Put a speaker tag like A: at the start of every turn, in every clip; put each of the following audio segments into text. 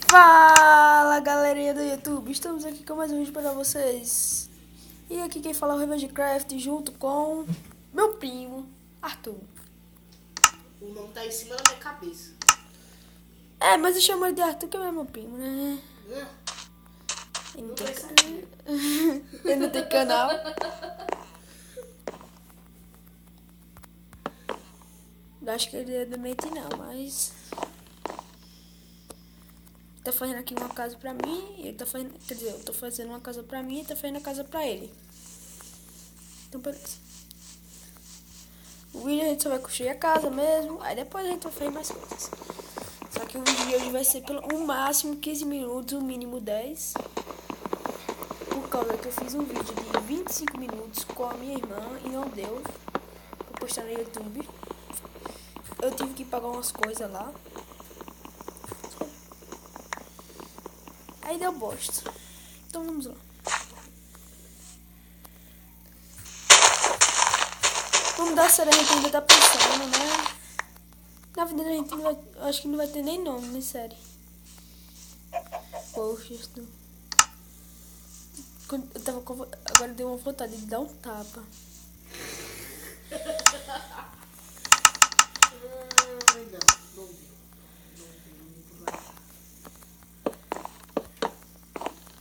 A: Fala galerinha do YouTube, estamos aqui com mais um vídeo para vocês. E aqui quem fala é o Revengecraft junto com meu primo, Arthur.
B: O nome tá em cima da minha cabeça.
A: É, mas eu chamo ele de Arthur que é meu primo, né? Ele não tem, ele não tem canal. Eu acho que ele é demente não, mas... Tá fazendo aqui uma casa pra mim, ele tá fazendo, quer dizer, eu tô fazendo uma casa pra mim e tá fazendo a casa pra ele. Então, beleza. O vídeo a gente só vai construir a casa mesmo, aí depois a gente vai fazer mais coisas. Só que o vídeo de hoje vai ser pelo o máximo 15 minutos, o mínimo 10. Por causa que eu fiz um vídeo de 25 minutos com a minha irmã e não deu pra postar no YouTube. Eu tive que pagar umas coisas lá. Aí deu bosta. Então vamos lá. Vamos dar série, a gente ainda tá pensando, né? Na verdade a gente não vai, acho que não vai ter nem nome na série. Poxa, isso. Eu tava com, agora deu uma vontade de dar um tapa.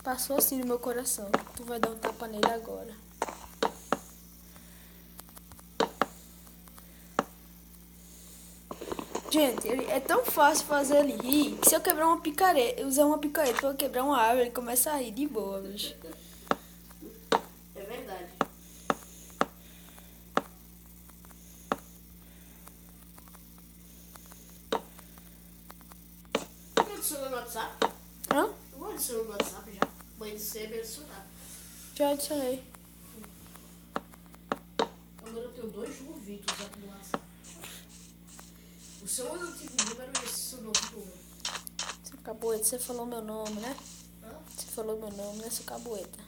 A: Passou assim no meu coração. Tu vai dar um tapa nele agora. Gente, é tão fácil fazer ele rir que se eu quebrar uma picareta, usar uma picareta pra eu quebrar uma árvore, ele começa a rir de boa, bicho.
B: É verdade. Você adicionou no WhatsApp?
A: Hã?
B: Eu vou adicionar no WhatsApp já. Mãe de ser me adicionar.
A: Já adicionei.
B: Agora eu tenho 2 Jovitos aqui no WhatsApp. O seu antigo número e esse seu novo número.
A: Seu caboeta, você falou meu nome, né?
B: Hã?
A: Você falou meu nome, né, seu caboeta?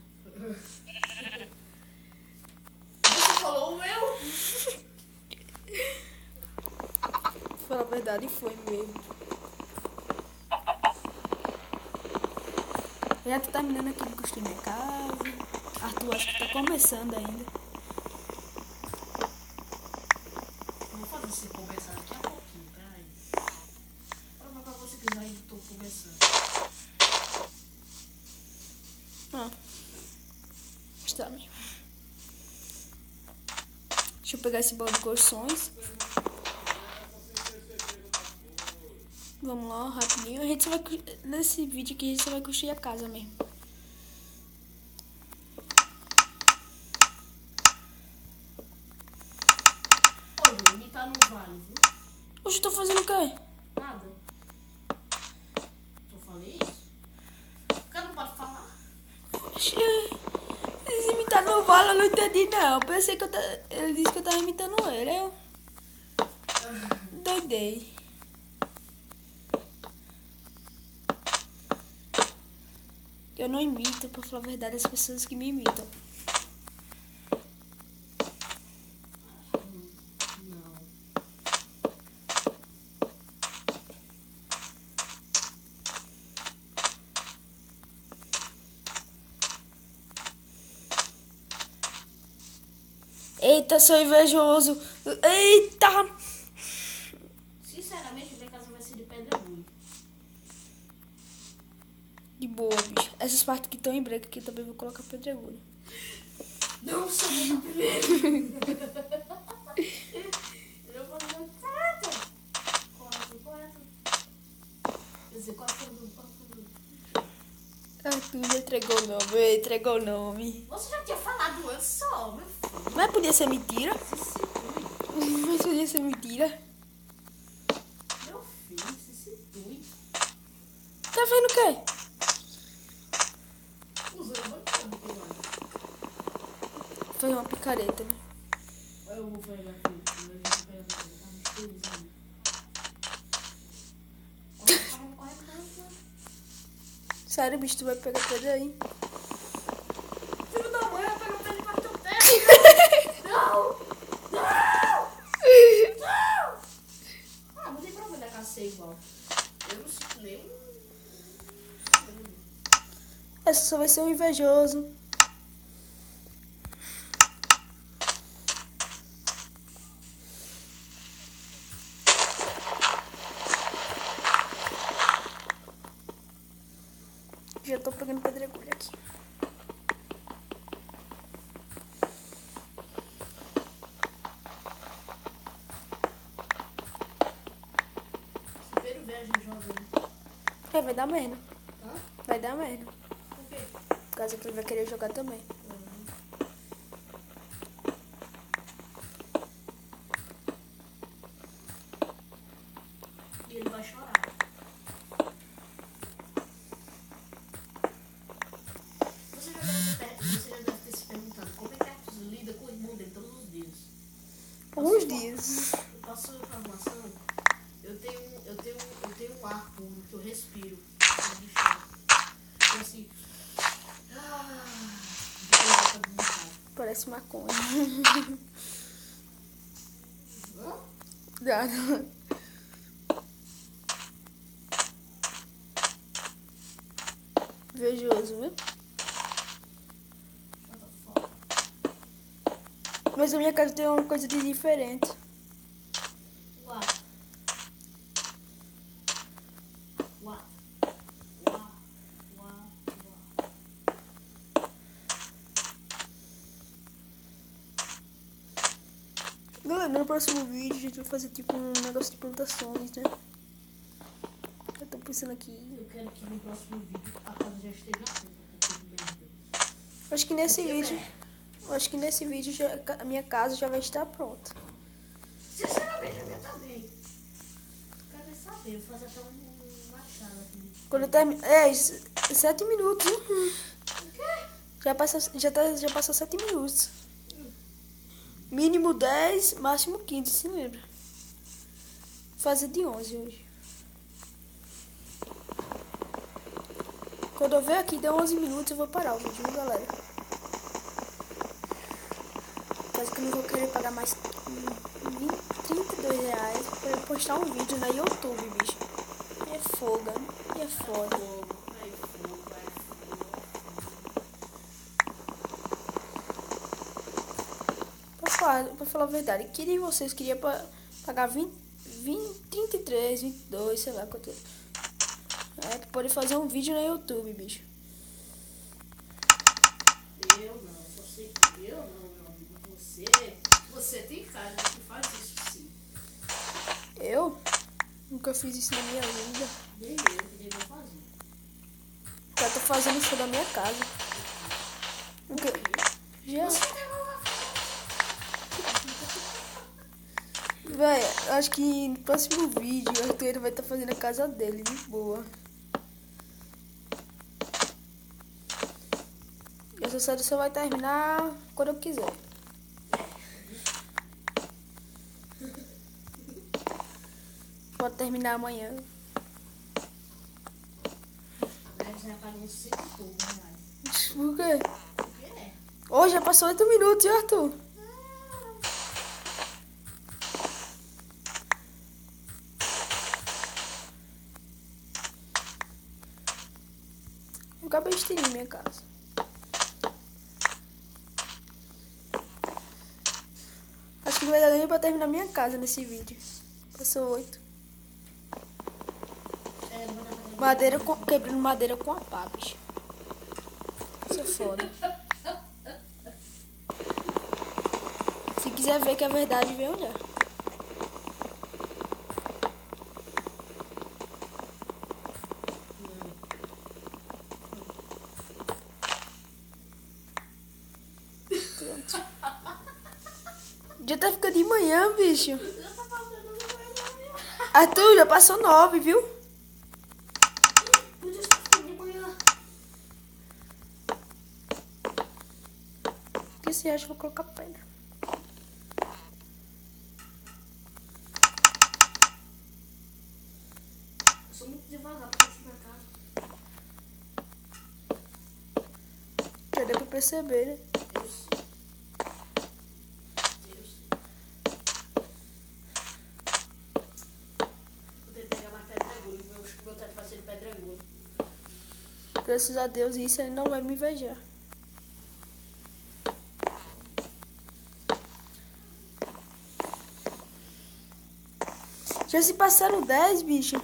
B: Você falou o meu?
A: Pra falar a verdade, foi mesmo. Eu já tô terminando aqui de construir minha casa. Arthur acho que tá começando ainda.
B: Vou fazer você conversar daqui a pouquinho, peraí. Pra você que já estou começando.
A: Está mesmo. Deixa eu pegar esse balde de colchões. Vamos lá, rapidinho. A gente só vai, nesse vídeo aqui a gente só vai construir a casa mesmo.
B: Olha, ele tá no vale, viu?
A: Hoje eu tô fazendo o quê?
B: Nada. Eu falei isso? O cara não pode falar?
A: Oxi, esse imitar no vale eu não entendi não. Eu pensei que ele disse que eu tava imitando ele. Eu doidei. Eu não imito, pra falar a verdade, as pessoas que me imitam.
B: Não.
A: Eita, sou invejoso. Eita!
B: Sinceramente, minha casa vai ser de pedregulho.
A: De boa, bicho. Essas partes que estão em branco aqui também vou colocar pedregulho.
B: Não, sou muito primeiro. Eu vou fazer nada. Correto. Quer dizer, quatro.
A: Arthur já entregou o nome, entregou o nome.
B: Você já tinha falado antes só, meu filho.
A: Mas podia ser mentira.
B: Se situe.
A: Mas podia ser mentira.
B: Meu filho, se situe.
A: Tá vendo o quê?
B: Usando bancada,
A: Foi uma picareta, né?
B: eu vou pegar aqui. Eu vou pegar aqui.
A: Sério, bicho, tu vai pegar pedra aí.
B: Filho da mãe, vai pegar o pé de cartão técnico. Não! Não! Não! Ah, não tem problema da casa ser igual. Eu não sinto nenhum
A: Essa só vai ser um invejoso. Já tô pegando pedregulho aqui.
B: Primeiro viagem joga.
A: É, vai dar merda.
B: Hã?
A: Vai dar merda.
B: Por quê?
A: Por causa que ele vai querer jogar também.
B: E ele vai chorar. Você já deve ter se perguntado como é que Arthur lida com o irmão dele todos os dias.
A: Alguns dias.
B: Passou a informação, eu tenho um ar puro que eu respiro. E assim. Depois volta do mercado.
A: Parece maconha.
B: Hã?
A: Dá. Invejoso, viu?
B: What the fuck?
A: Mas a minha casa tem uma coisa de diferente.
B: What? What? What? What?
A: Galera, no próximo vídeo a gente vai fazer tipo um negócio de plantações, né? Eu tô pensando aqui.
B: Eu quero que no próximo vídeo a casa já esteja pronta.
A: Acho que nesse vídeo. Acho que nesse vídeo já, a minha casa já vai estar pronta.
B: Sinceramente, a minha também. Quero saber, vou fazer até um machado aqui.
A: Quando eu terminar. É, 7 minutos.
B: O quê?
A: Já passou 7 minutos. Mínimo 10, máximo 15, se lembra? Vou fazer de 11 hoje. Quando eu ver aqui, deu 11 minutos, eu vou parar o vídeo, viu, galera? Caso que eu não vou querer pagar mais 32 reais pra eu postar um vídeo na YouTube, bicho. É fogo, é foda. Pra falar a verdade, queria vocês, queria pagar 33, 22, sei lá quanto. É, pra poder fazer um vídeo no YouTube, bicho.
B: Eu não, só sei que eu não, meu amigo. Você tem cara de que faz isso sim.
A: Eu nunca fiz isso na minha vida.
B: Nem eu que devo fazer.
A: Já tô fazendo isso da minha casa. Nunca. Já. Véi, acho que no próximo vídeo o Arthur vai estar fazendo a casa dele, de boa. E essa série só vai terminar quando eu quiser. Pode terminar amanhã.
B: Aí você vai pagar uns 5 e pouco reais.
A: Por quê?
B: Por quê?
A: Oh, já passou 8 minutos, viu, Arthur? Eu acabei de tirar minha casa. Acho que não vai dar nem pra terminar minha casa nesse vídeo. Passou 8.
B: É, não vai dar pra
A: Madeira quebrando madeira com a pá, bicho. Isso é foda. Se quiser ver que é verdade, vem olhar. Pronto. Já tá ficando de manhã, bicho. Arthur, já passou 9, viu?
B: Podia estar ficando de manhã.
A: O que você acha que eu vou colocar pedra?
B: Eu sou muito devagar pra construir a casa.
A: Já deu pra perceber, né?
B: Eu sei. Eu sei. Vou ter que pegar mais pedregulho. Meu teto vai ser de pedregulho.
A: Graças a Deus, isso ele não vai me invejar. Já se passaram 10, bicho.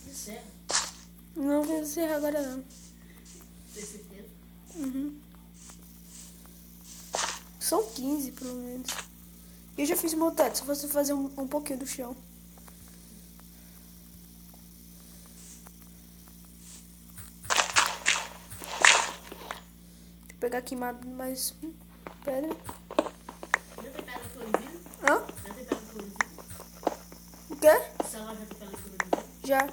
B: Encerra.
A: Não vou encerrar agora, não.
B: Tem certeza?
A: Uhum. São 15, pelo menos. Eu já fiz meu teto, só fosse fazer um pouquinho do chão. Deixa eu pegar aqui mais pedra.
B: Já tem pedra colorida?
A: Hã?
B: Já tem pedra colorida?
A: O quê?
B: O celular já tem pedra colorida?
A: Já.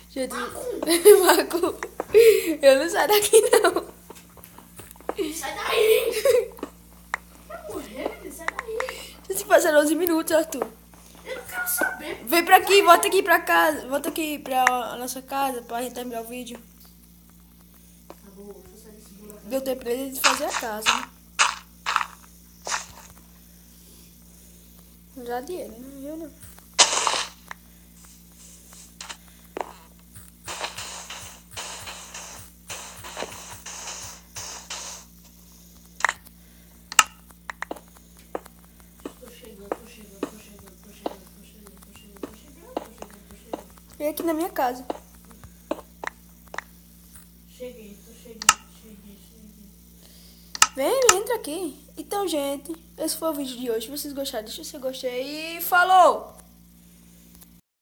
A: Gente, Marco, eu não saio daqui, não.
B: Sai daí! Vai morrer, menino? Sai daí!
A: Já se passaram 11 minutos, Arthur.
B: Eu não quero saber.
A: Vem pra aqui, volta aqui pra casa. Volta aqui pra nossa casa pra gente terminar o vídeo.
B: Tá bom, vou sair desse buraco.
A: Deu tempo pra ele de fazer a casa, né? Já de ele, não viu, não.
B: Tô chegando.
A: Vem aqui na minha casa.
B: Cheguei.
A: Vem, entra aqui. Então, gente, esse foi o vídeo de hoje. Se vocês gostaram, deixa o seu gostei e falou!